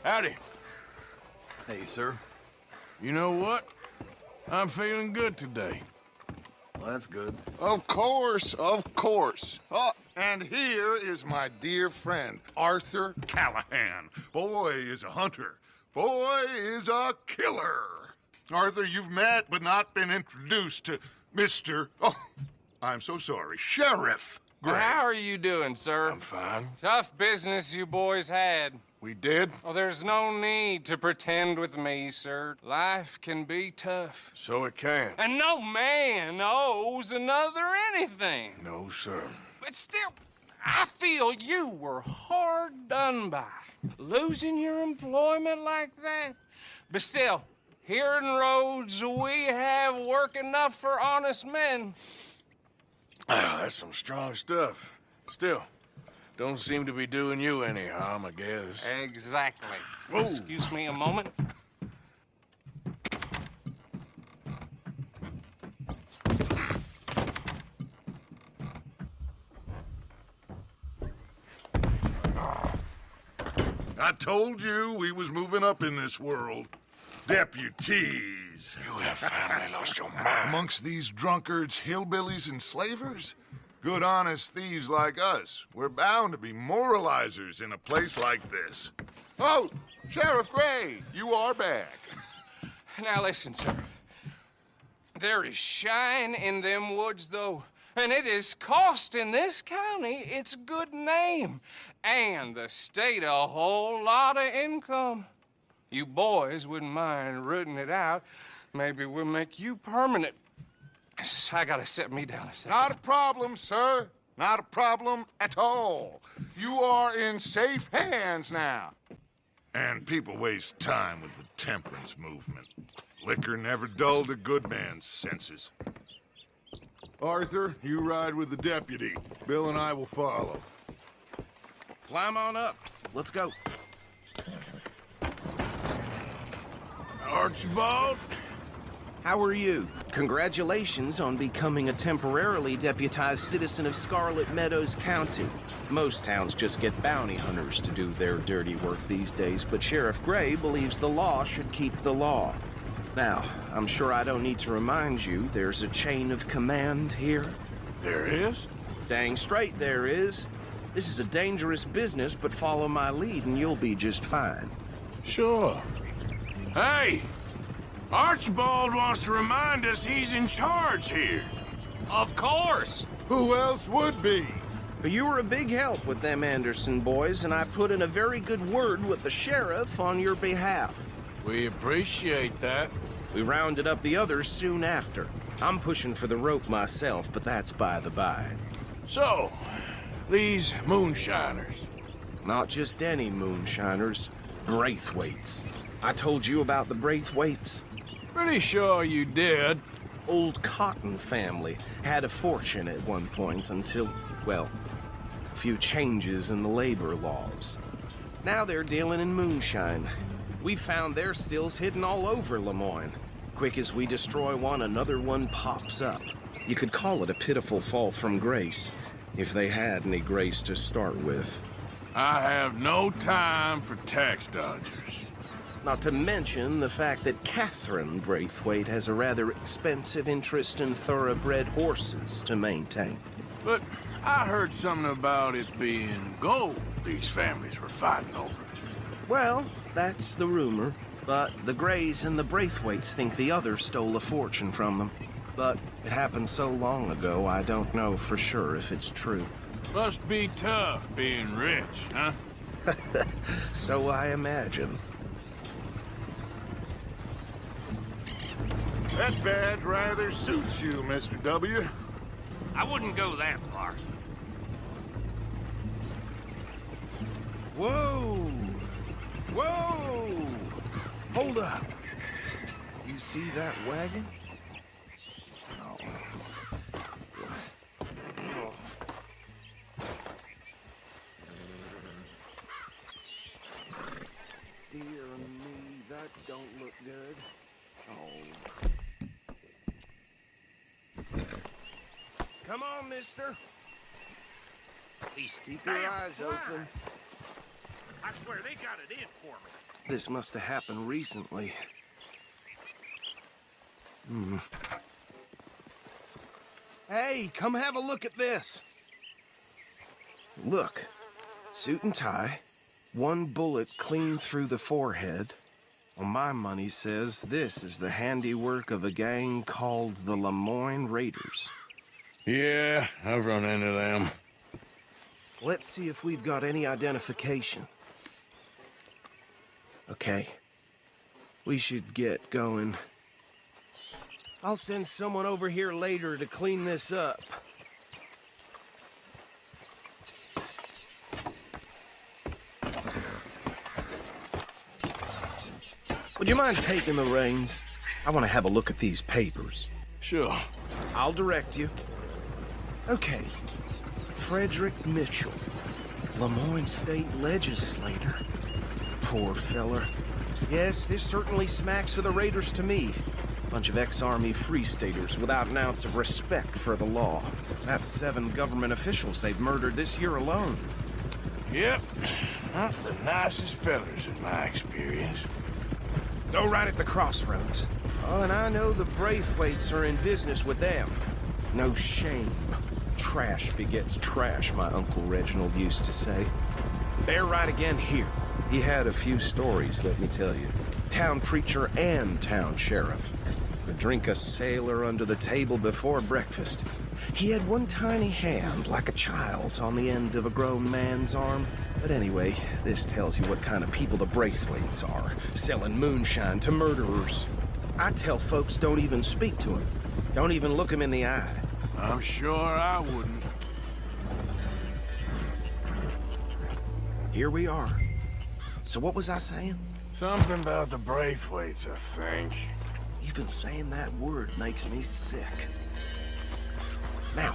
Howdy. Hey, sir. You know what? I'm feeling good today. Well, that's good. Of course, of course. Oh, and here is my dear friend, Arthur Callahan. Boy is a hunter. Boy is a killer. Arthur, you've met but not been introduced to Mr. Oh, I'm so sorry, Sheriff Gray. How are you doing, sir? I'm fine. Tough business you boys had. We did? Oh, there's no need to pretend with me, sir. Life can be tough. So it can. And no man owes another anything. No, sir. But still, I feel you were hard done by. Losing your employment like that. But still, here in Rhodes, we have work enough for honest men. Ah, that's some strong stuff. Still, don't seem to be doing you any harm, I guess. Exactly. Whoa. Excuse me a moment. I told you we was moving up in this world. Deputies. You have finally lost your mind. Amongst these drunkards, hillbillies, and slavers? Good, honest thieves like us. We're bound to be moralizers in a place like this. Oh, Sheriff Gray, you are back. Now listen, sir. There is shine in them woods, though, and it is costing this county its good name and the state a whole lot of income. You boys wouldn't mind rooting it out. Maybe we'll make you permanent. I gotta set me down a second. Not a problem, sir. Not a problem at all. You are in safe hands now. And people waste time with the temperance movement. Liquor never dulled a good man's senses. Arthur, you ride with the deputy. Bill and I will follow. Climb on up. Let's go. Archibald? How are you? Congratulations on becoming a temporarily deputized citizen of Scarlet Meadows County. Most towns just get bounty hunters to do their dirty work these days, but Sheriff Gray believes the law should keep the law. Now, I'm sure I don't need to remind you there's a chain of command here. There is? Dang straight there is. This is a dangerous business, but follow my lead and you'll be just fine. Sure. Hey! Archibald wants to remind us he's in charge here. Of course. Who else would be? You were a big help with them Anderson boys, and I put in a very good word with the sheriff on your behalf. We appreciate that. We rounded up the others soon after. I'm pushing for the rope myself, but that's by the by. So, these moonshiners. Not just any moonshiners, Braithwaites. I told you about the Braithwaites? Pretty sure you did. Old Cotton family had a fortune at one point until, well, a few changes in the labor laws. Now they're dealing in moonshine. We found their stills hidden all over Lemoyne. Quick as we destroy one, another one pops up. You could call it a pitiful fall from grace, if they had any grace to start with. I have no time for tax dodgers. Not to mention the fact that Catherine Braithwaite has a rather expensive interest in thoroughbred horses to maintain. But I heard something about it being gold these families were fighting over. Well, that's the rumor. But the Grays and the Braithwaites think the others stole a fortune from them. But it happened so long ago, I don't know for sure if it's true. Must be tough being rich, huh? So I imagine. That badge rather suits you, Mr. W. I wouldn't go that far. Whoa! Whoa! Hold up. You see that wagon? Oh. Dear me, that don't look good. Oh. Come on, mister. Please Keep your eyes open. I swear they got it in for me. This must have happened recently. Hey, come have a look at this. Look, suit and tie, one bullet clean through the forehead. Well, my money says this is the handiwork of a gang called the Lemoyne Raiders. Yeah, I've run into them. Let's see if we've got any identification. Okay. We should get going. I'll send someone over here later to clean this up. Would you mind taking the reins? I want to have a look at these papers. Sure. I'll direct you. Okay. Frederick Mitchell, Lemoyne State Legislator. Poor feller. Yes, this certainly smacks of the Raiders to me. Bunch of ex-Army Free Staters without an ounce of respect for the law. That's 7 government officials they've murdered this year alone. Yep. Not the nicest fellers in my experience. Go right at the crossroads. Oh, and I know the Braithwaites are in business with them. No shame. Trash begets trash, my Uncle Reginald used to say. Bear right again here. He had a few stories, let me tell you. Town preacher and town sheriff. Could drink a sailor under the table before breakfast. He had one tiny hand, like a child's, on the end of a grown man's arm. But anyway, this tells you what kind of people the Braithwaites are, selling moonshine to murderers. I tell folks don't even speak to him. Don't even look him in the eye. I'm sure I wouldn't. Here we are. So what was I saying? Something about the Braithwaites, I think. Even saying that word makes me sick. Now,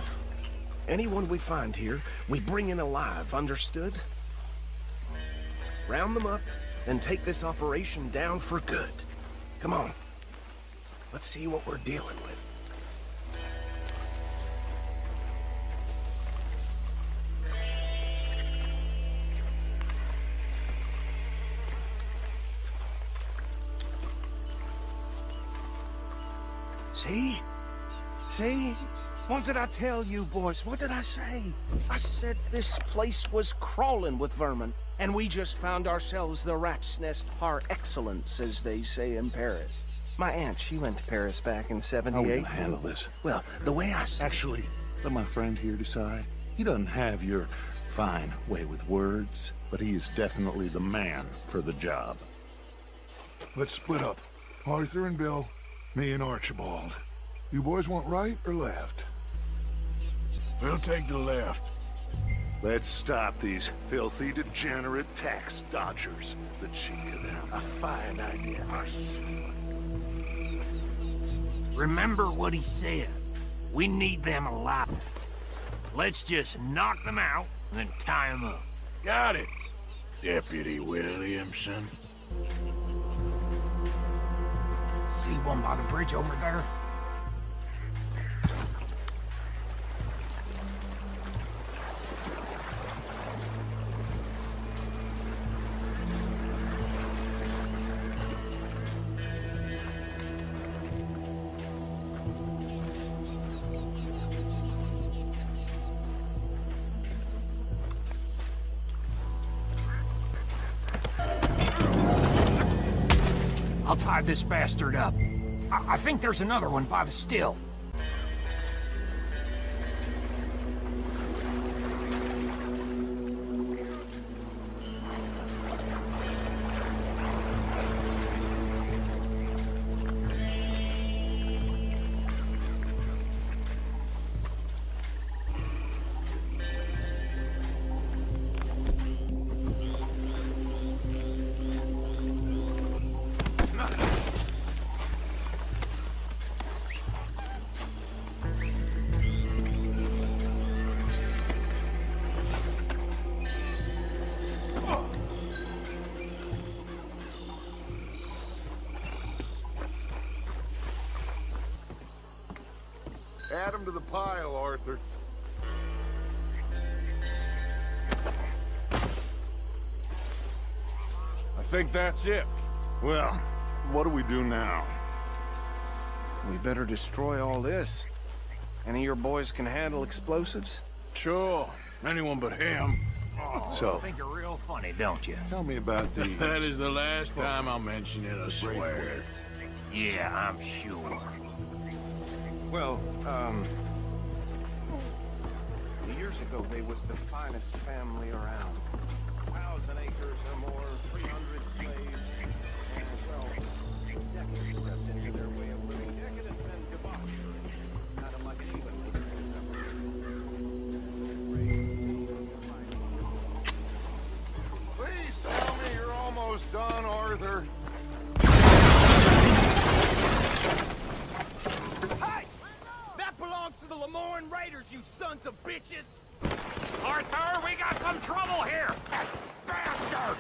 anyone we find here, we bring in alive, understood? Round them up, and take this operation down for good. Come on. Let's see what we're dealing with. See? See? What did I tell you, boys? What did I say? I said this place was crawling with vermin, and we just found ourselves the rat's nest par excellence, as they say in Paris. My aunt, she went to Paris back in '78. How are we gonna handle this? Well, the way I see Actually, let my friend here decide. He doesn't have your fine way with words, but he is definitely the man for the job. Let's split up. Arthur and Bill, me and Archibald. You boys want right or left? We'll take the left. Let's stop these filthy, degenerate tax dodgers. The cheek of them. A fine idea. Remember what he said. We need them alive. Let's just knock them out and then tie them up. Got it, Deputy Williamson. See one by the bridge over there? I'll tie this bastard up. I think there's another one by the still. Add them to the pile, Arthur. I think that's it. Well, what do we do now? We better destroy all this. Any of your boys can handle explosives? Sure. Anyone but him. So, Think you're real funny, don't you? tell me about these. That is the last time I'll mention it, I swear. Yeah, I'm sure. Well, years ago, they was the finest family around. 1,000 acres or more, 300 slaves, and, well, decades crept into their way of living. Decadence and debauchery. Kind of like an Please tell me you're almost done, Arthur. Hey! That belongs to the Lemoyne Raiders, you sons of bitches! Arthur, we got some trouble here! Bastard!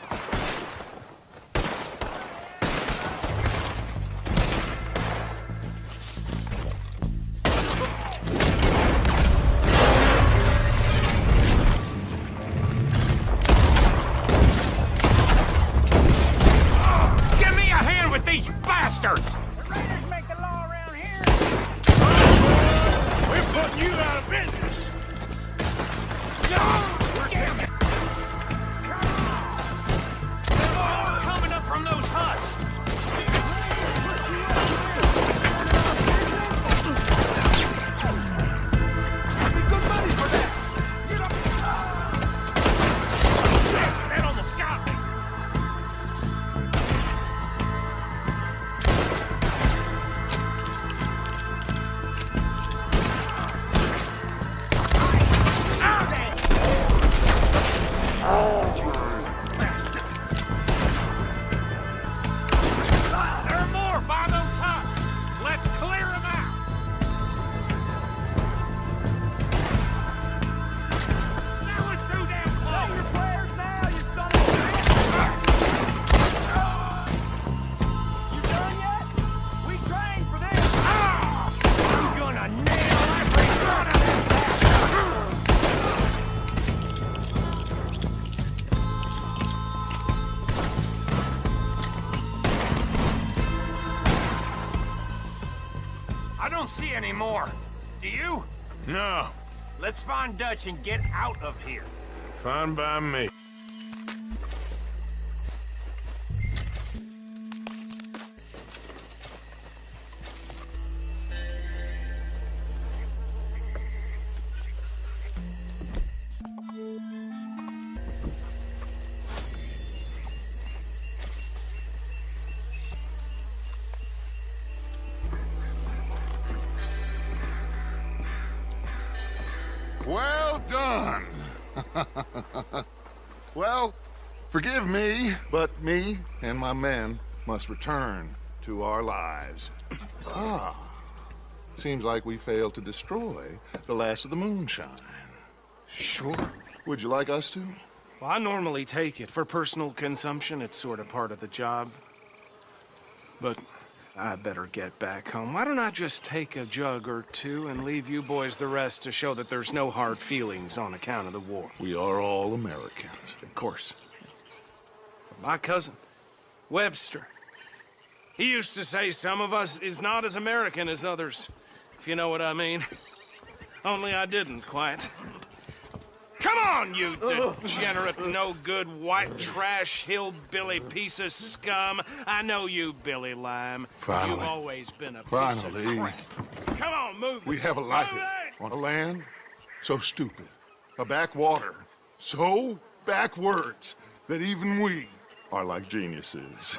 Give me a hand with these bastards! The Raiders make the law around here! We're putting you out of business. Coming up from those huts! Good money for that! That almost got me! There are more by those huts! Let's clear them out! That was too damn close! Your prayers now, you son of a bitch! You done yet? We trained for this! I'm gonna nail every one of them bastards! I don't see any more. Do you? No, Let's find Dutch and get out of here. fine by me. Well done. Well, forgive me, but me and my men must return to our lives. Seems like we failed to destroy the last of the moonshine. Sure. Would you like us to? Well, I normally take it. For personal consumption, it's sort of part of the job. But I better get back home. Why don't I just take a jug or two and leave you boys the rest to show that there's no hard feelings on account of the war? We are all Americans. Of course. My cousin, Webster, he used to say some of us is not as American as others, if you know what I mean. Only I didn't quite. Come on, you degenerate, no-good, white trash, hillbilly piece of scum. I know you, Billy Lime. Finally. You've always been a piece Finally. of crap. Come on, move it. We have a life Move it! on a land so stupid, a backwater so backwards that even we are like geniuses.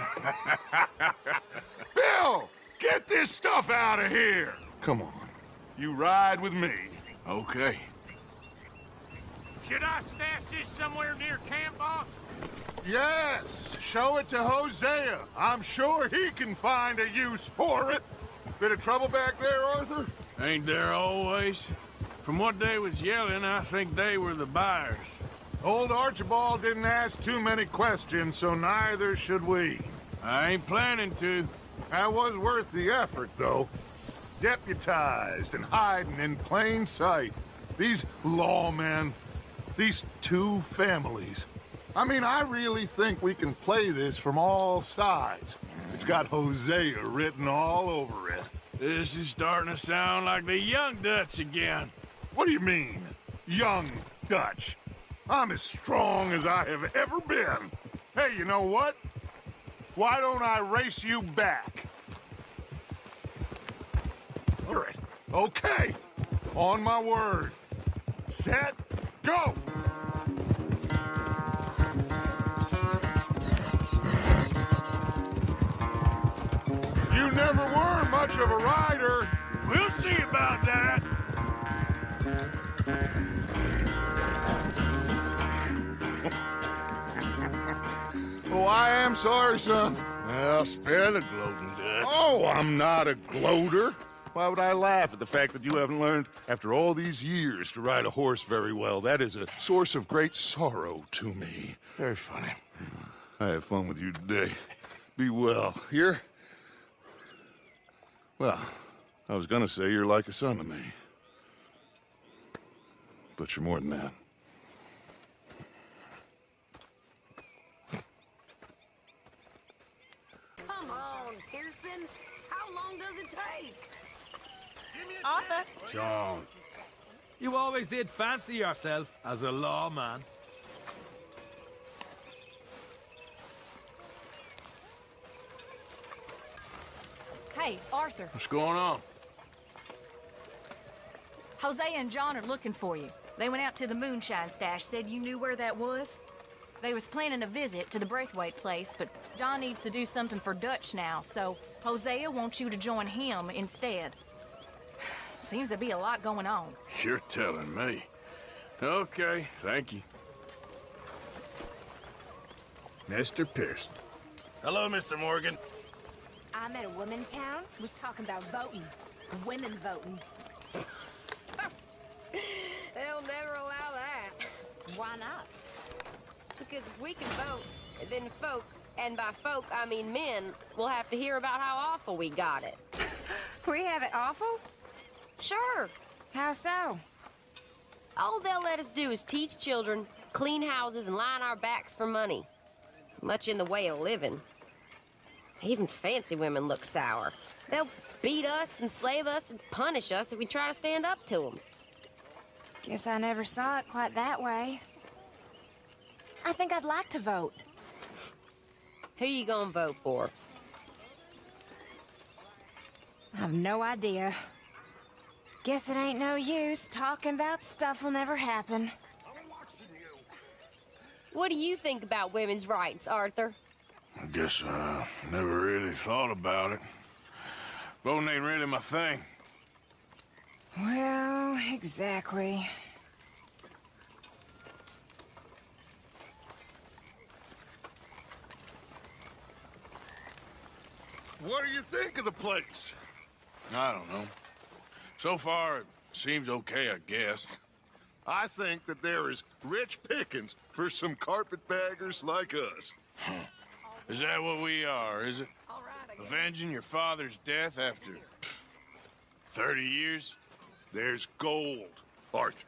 Bill, get this stuff out of here. Come on, you ride with me. Okay. Should I stash this somewhere near camp, boss? Yes, show it to Hosea. I'm sure he can find a use for it. Bit of trouble back there, Arthur? Ain't there always? From what they was yelling, I think they were the buyers. Old Archibald didn't ask too many questions, so neither should we. I ain't planning to. That was worth the effort, though. Deputized and hiding in plain sight. These lawmen, these two families. I mean, I really think we can play this from all sides. It's got Hosea written all over it. This is starting to sound like the Young Dutch again. What do you mean, young Dutch? I'm as strong as I have ever been. Hey, you know what? Why don't I race you back? All right. Okay. On my word. Set, go! You never were much of a rider. We'll see about that. Oh, I am sorry, son. Well, spare the gloating Dutch. Oh, I'm not a gloater. Why would I laugh at the fact that you haven't learned, after all these years, to ride a horse very well? That is a source of great sorrow to me. Very funny. I have fun with you today. Be well. Here? Well, I was gonna say you're like a son to me. But you're more than that. Come on, Pearson. How long does it take? Arthur, John. you always did fancy yourself as a lawman. Hey, Arthur. What's going on? Hosea and John are looking for you. They went out to the moonshine stash, said you knew where that was. They was planning a visit to the Braithwaite place, but John needs to do something for Dutch now, so Hosea wants you to join him instead. Seems to be a lot going on. You're telling me. Okay, thank you. Mr. Pearson. Hello, Mr. Morgan. I met a woman in town was talking about voting. Women voting. They'll never allow that. Why not? Because if we can vote, then folk, and by folk I mean men, will have to hear about how awful we got it. We have it awful? Sure. How so? All they'll let us do is teach children, clean houses, and line our backs for money. Much in the way of living. Even fancy women look sour. They'll beat us, enslave us, and punish us if we try to stand up to them. Guess I never saw it quite that way. I think I'd like to vote. Who you gonna vote for? I have no idea. Guess it ain't no use. Talking about stuff will never happen. What do you think about women's rights, Arthur? I guess I never really thought about it. Voting ain't really my thing. Well, exactly. What do you think of the place? I don't know. So far, it seems okay, I guess. I think that there is rich pickings for some carpetbaggers like us. Is that what we are, is it? Avenging your father's death after 30 years? There's gold, Arthur.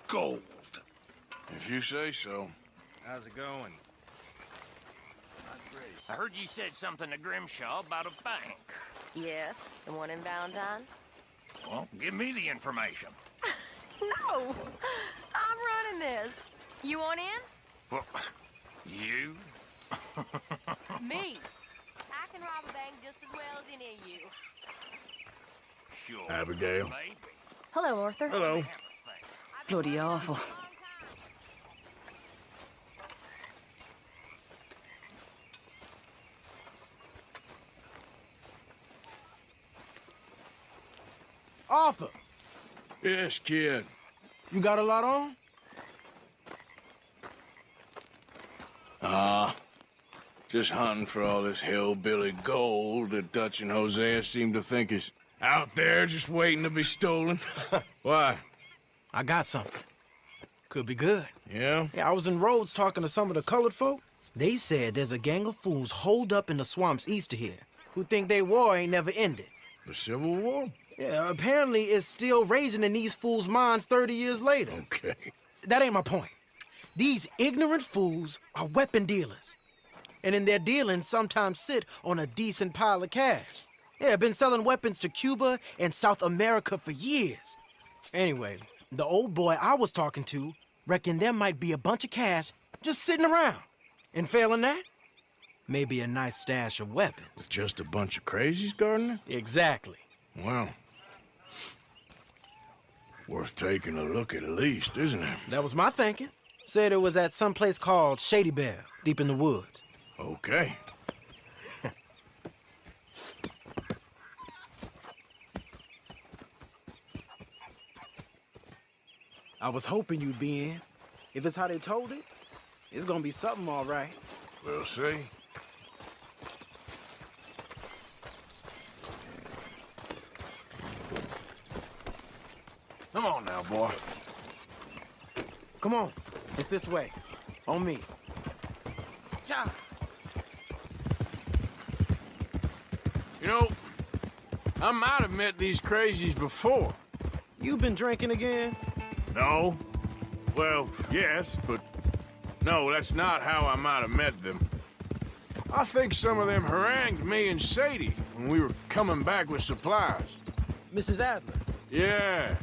Gold. If you say so. How's it going? I heard you said something to Grimshaw about a bank. Yes, the one in Valentine? Well, give me the information. No! I'm running this. You want in? Well, you? Me. I can rob a bank just as well as any of you. Sure. Abigail. Maybe. Hello, Arthur. Hello. Bloody awful. Arthur, Yes, kid. you got a lot on? Just hunting for all this hillbilly gold that Dutch and Hosea seem to think is out there just waiting to be stolen. Why? I got something. Could be good. Yeah? Yeah, I was in Rhodes talking to some of the colored folk. They said there's a gang of fools holed up in the swamps east of here who think their war ain't never ended. The Civil War? Yeah, apparently it's still raging in these fools' minds 30 years later. Okay. That ain't my point. These ignorant fools are weapon dealers. And in their dealing, sometimes sit on a decent pile of cash. Yeah, been selling weapons to Cuba and South America for years. Anyway, the old boy I was talking to reckoned there might be a bunch of cash just sitting around. And failing that, maybe a nice stash of weapons. It's just a bunch of crazies, Gardner? Exactly. Well, worth taking a look at least, isn't it? That was my thinking. Said it was at some place called Shady Bell, deep in the woods. Okay. I was hoping you'd be in. If it's how they told it, it's gonna be something all right. We'll see. Come on now, boy. Come on, it's this way. On me. Cha! You know, I might have met these crazies before. You been drinking again? No. Well, yes, but no, that's not how I might have met them. I think some of them harangued me and Sadie when we were coming back with supplies. Mrs. Adler? Yeah.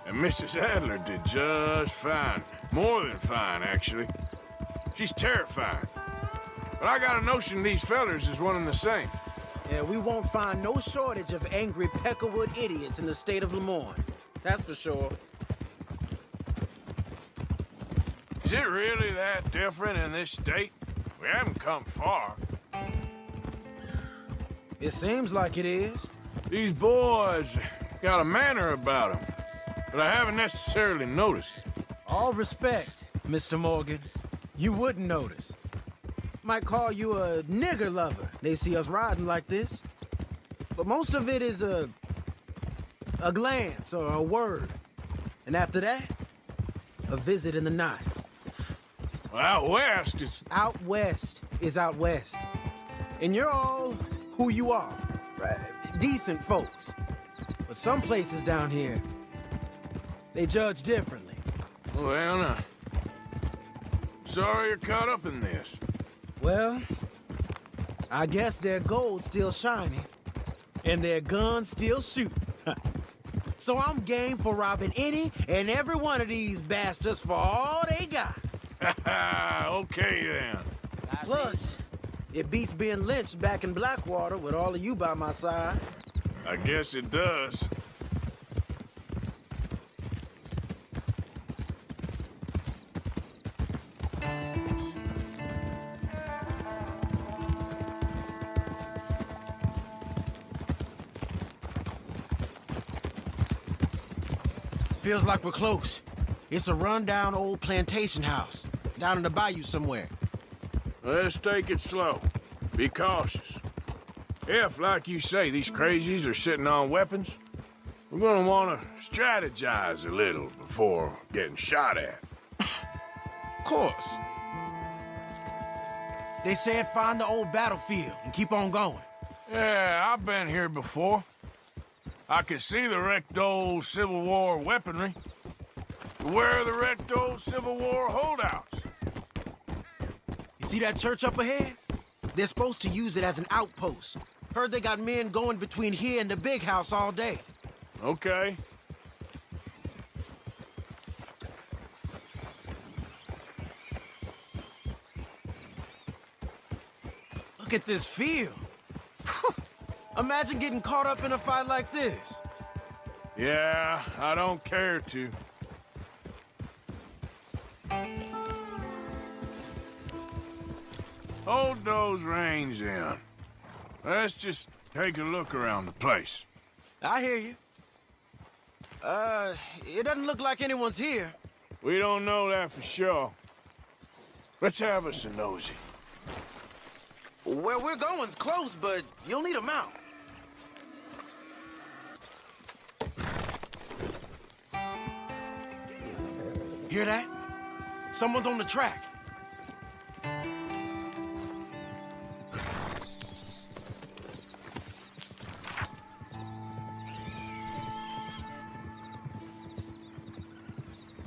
And Mrs. Adler did just fine. More than fine, actually. She's terrifying. But I got a notion these fellers is one and the same. Yeah, we won't find no shortage of angry Peckerwood idiots in the state of Lemoyne. That's for sure. Is it really that different in this state? We haven't come far. It seems like it is. These boys got a manner about them, but I haven't necessarily noticed. All respect, Mr. Morgan. You wouldn't notice. Might call you a nigger lover. They see us riding like this. But most of it is a glance or a word. And after that, a visit in the night. Well, out west, it's... Out west is out west. And you're all who you are. Right? Decent folks. But some places down here, they judge differently. Well, now, sorry you're caught up in this. Well, I guess their gold's still shining, and their guns still shoot. So I'm game for robbing any and every one of these bastards for all they got. Okay, then. Plus, it beats being lynched back in Blackwater with all of you by my side. I guess it does. Feels like we're close. It's a rundown old plantation house, down in the bayou somewhere. Let's take it slow. Be cautious. If, like you say, these crazies are sitting on weapons, we're gonna want to strategize a little before getting shot at. Of course. They said find the old battlefield and keep on going. Yeah, I've been here before. I can see the wrecked old Civil War weaponry. Where are the wrecked old Civil War holdouts? You see that church up ahead? They're supposed to use it as an outpost. Heard they got men going between here and the big house all day. Okay. Look at this field. Imagine getting caught up in a fight like this. Yeah, I don't care to. Hold those reins in. Let's just take a look around the place. I hear you. It doesn't look like anyone's here. We don't know that for sure. Let's have us a nosy. Where we're going's close, but you'll need a mount. Hear that? Someone's on the track.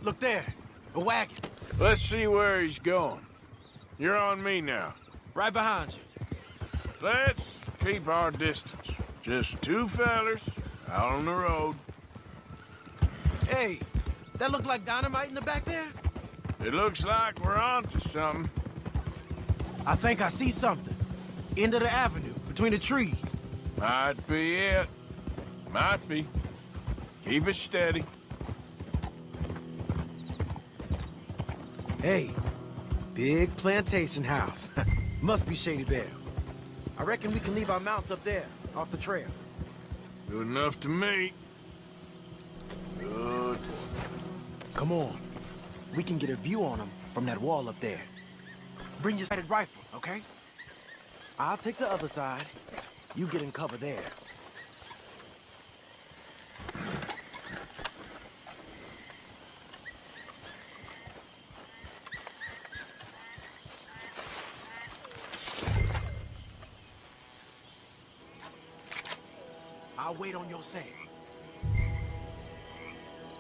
Look there, a wagon. Let's see where he's going. You're on me now. Right behind you. Let's keep our distance. Just two fellers out on the road. Hey, that look like dynamite in the back there? It looks like we're on to something. I think I see something. End of the avenue, between the trees. Might be it. Might be. Keep it steady. Hey, big plantation house. Must be Shady Belle. I reckon we can leave our mounts up there, off the trail. Good enough to me. Good. Come on. We can get a view on them from that wall up there. Bring your sighted rifle, okay? I'll take the other side. You get in cover there. I'll wait on your say.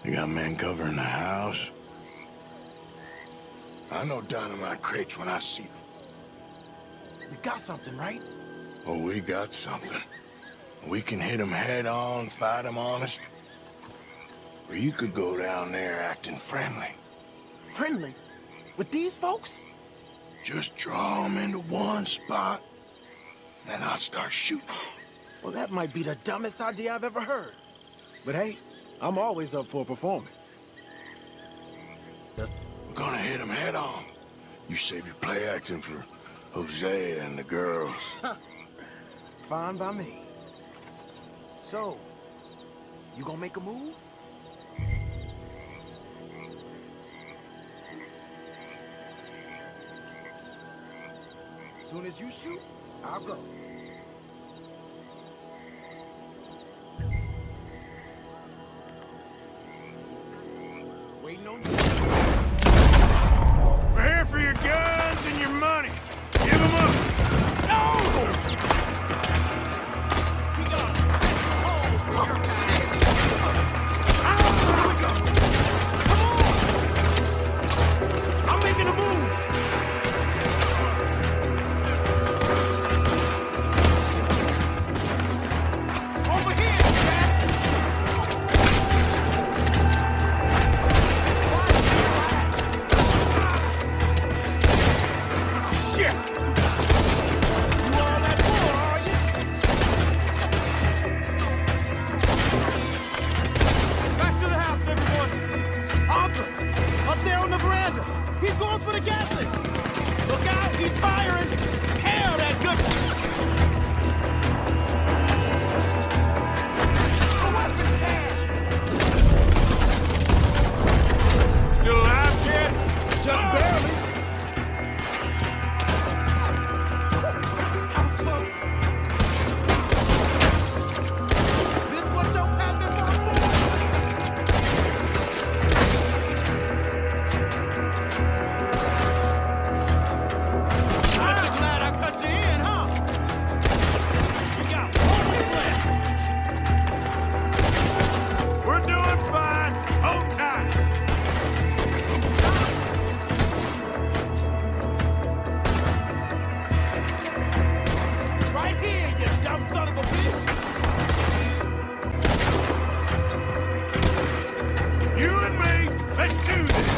You got men covering the house? I know dynamite crates when I see them. You got something, right? Oh, we got something. We can hit them head on, fight them honest. Or you could go down there acting friendly. Friendly? With these folks? Just draw them into one spot, then I'll start shooting. Well, that might be the dumbest idea I've ever heard. But hey, I'm always up for a performance. We're gonna hit them head on. You save your play acting for Hosea and the girls. Fine by me. So, you gonna make a move? Soon as you shoot, I'll go. Waiting on you. We're here for your guns and your money. Give them up. I'm making a move! Over here, Jack! Shit! You all that war, are you? Back to the house, everyone! Arthur! Up there on the veranda! He's going for the Gatling! Look out! He's firing! Hell, that good... The weapons cache! Still alive, kid? Just barely. I was close. This what your pappy fought for? Aren't you glad I cut you in, huh? You got 1 minute left. We're doing fine. Hold tight. Right here, you dumb son of a bitch! You and me, let's do this.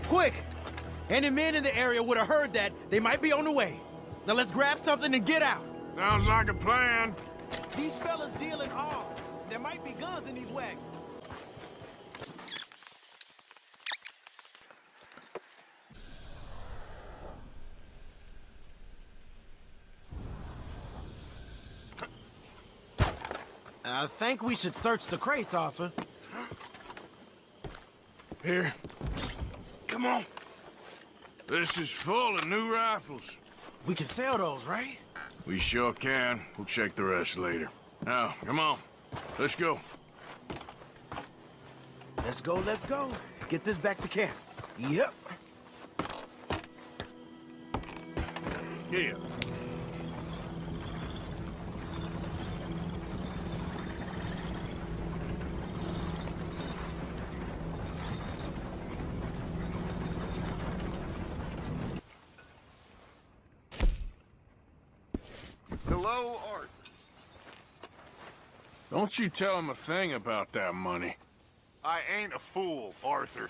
Quick! Any men in the area would have heard that. They might be on the way. Now let's grab something and get out. Sounds like a plan. These fellas deal in arms. There might be guns in these wagons. I think we should search the crates, Arthur. Here. Come on. This is full of new rifles. We can sell those, right? We sure can. We'll check the rest later. Now, come on. Let's go. Let's go, let's go. Get this back to camp. Yep. Here. Hello, Art. Don't you tell him a thing about that money. I ain't a fool, Arthur.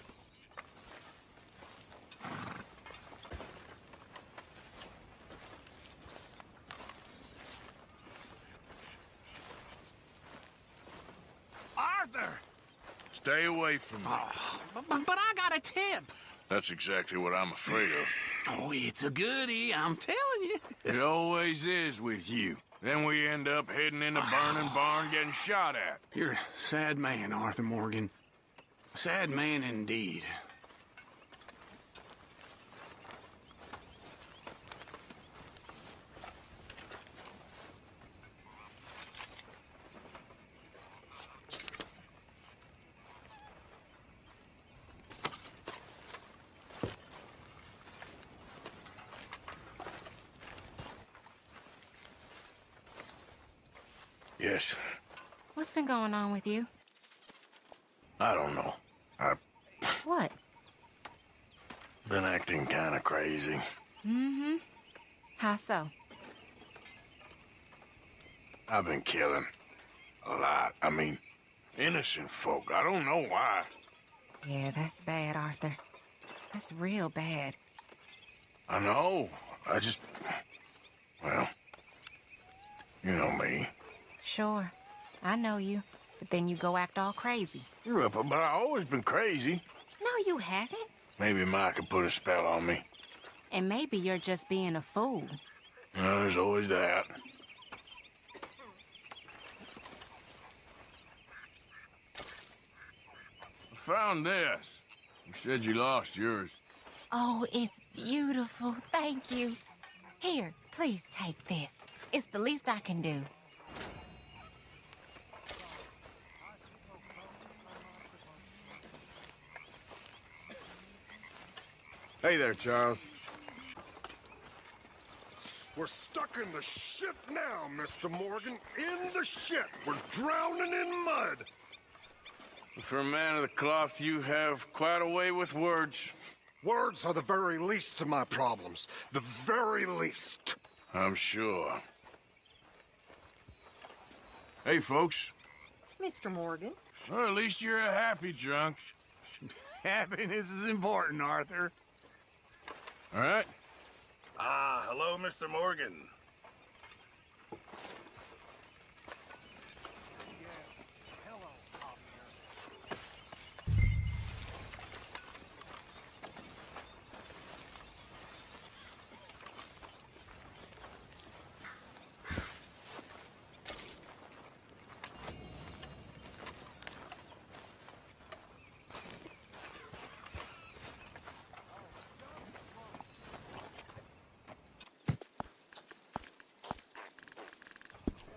Arthur! Stay away from me. But I got a tip. That's exactly what I'm afraid of. Oh, it's a goodie, I'm telling you. It always is with you. Then we end up heading in a burning barn getting shot at. You're a sad man, Arthur Morgan. Sad man indeed. Yes. What's been going on with you? I don't know. I've What? been acting kind of crazy. Mm-hmm. How so? I've been killing. A lot. I mean, innocent folk. I don't know why. Yeah, that's bad, Arthur. That's real bad. I know. I just... Well... You know me. Sure. I know you. But then you go act all crazy. You're up, but I've always been crazy. No, you haven't. Maybe Mike could put a spell on me. And maybe you're just being a fool. No, there's always that. I found this. You said you lost yours. Oh, it's beautiful. Thank you. Here, please take this. It's the least I can do. Hey there, Charles. We're stuck in the shit now, Mr. Morgan. In the shit. We're drowning in mud. For a man of the cloth, you have quite a way with words. Words are the very least of my problems. The very least. I'm sure. Hey, folks. Mr. Morgan. Well, at least you're a happy drunk. Happiness is important, Arthur. All right? Ah, hello, Mr. Morgan.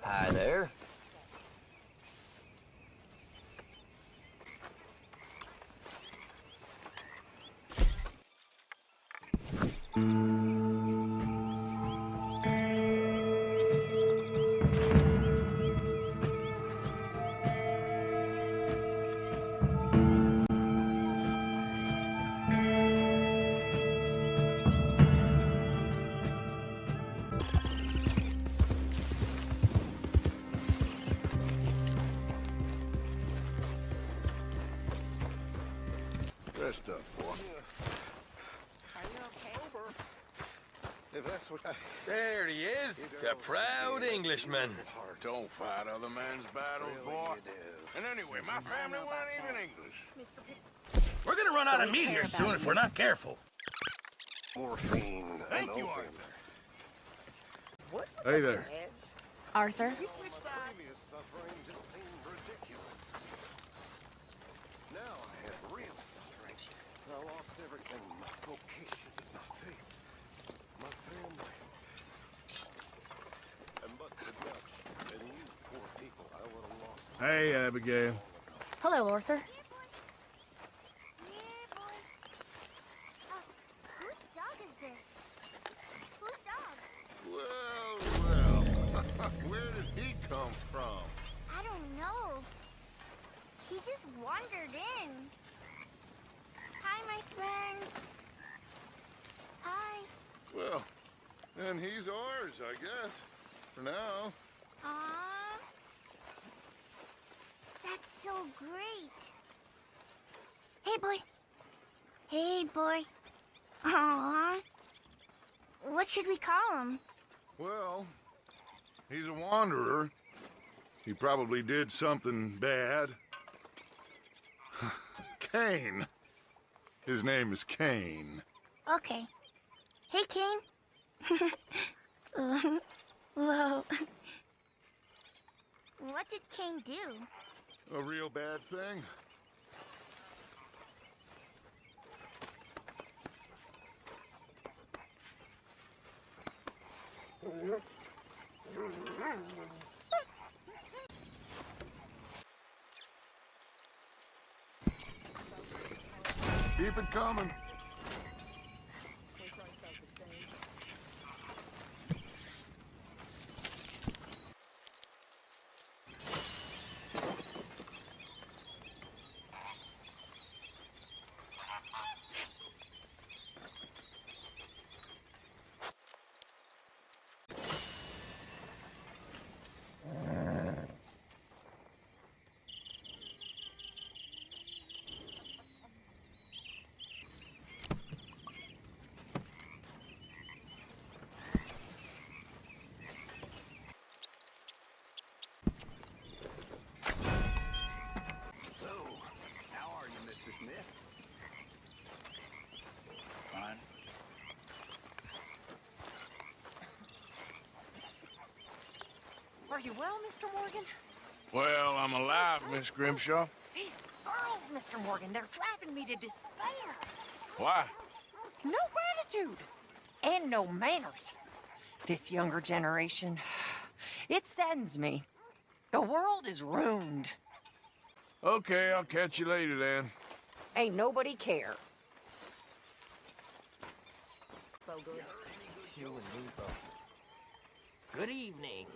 Hi there. Rest up, boy. If that's what There he is, the proud Englishman. Don't fight other men's battles, boy. And anyway, my family weren't even English. We're gonna run out of meat here soon if we're not careful. morphine. Thank you, Arthur. Hey there. Arthur? Previous suffering just seemed ridiculous. Now I have real suffering. I lost everything. My vocation, my faith, my family. And but the Dutch and you poor people, I would have lost. Hey, Abigail. Hello, Arthur. Whose dog is this? Whose dog? Well, where did he come from? I don't know. He just wandered in. Hi, my friend. Hi. Well, then he's ours, I guess. For now. Aww. That's so great. Hey, boy. Hey, boy. Aww. What should we call him? Well, he's a wanderer. He probably did something bad. Cain. His name is Cain. Okay. Hey, Cain. Whoa. What did Cain do? A real bad thing. Keep it coming. Are you well, Mr. Morgan? Well, I'm alive, Miss Grimshaw. These girls, Mr. Morgan, they're driving me to despair. Why? No gratitude and no manners. This younger generation, it saddens me. The world is ruined. Okay, I'll catch you later then. Ain't nobody care. So good. You and me both. Good evening.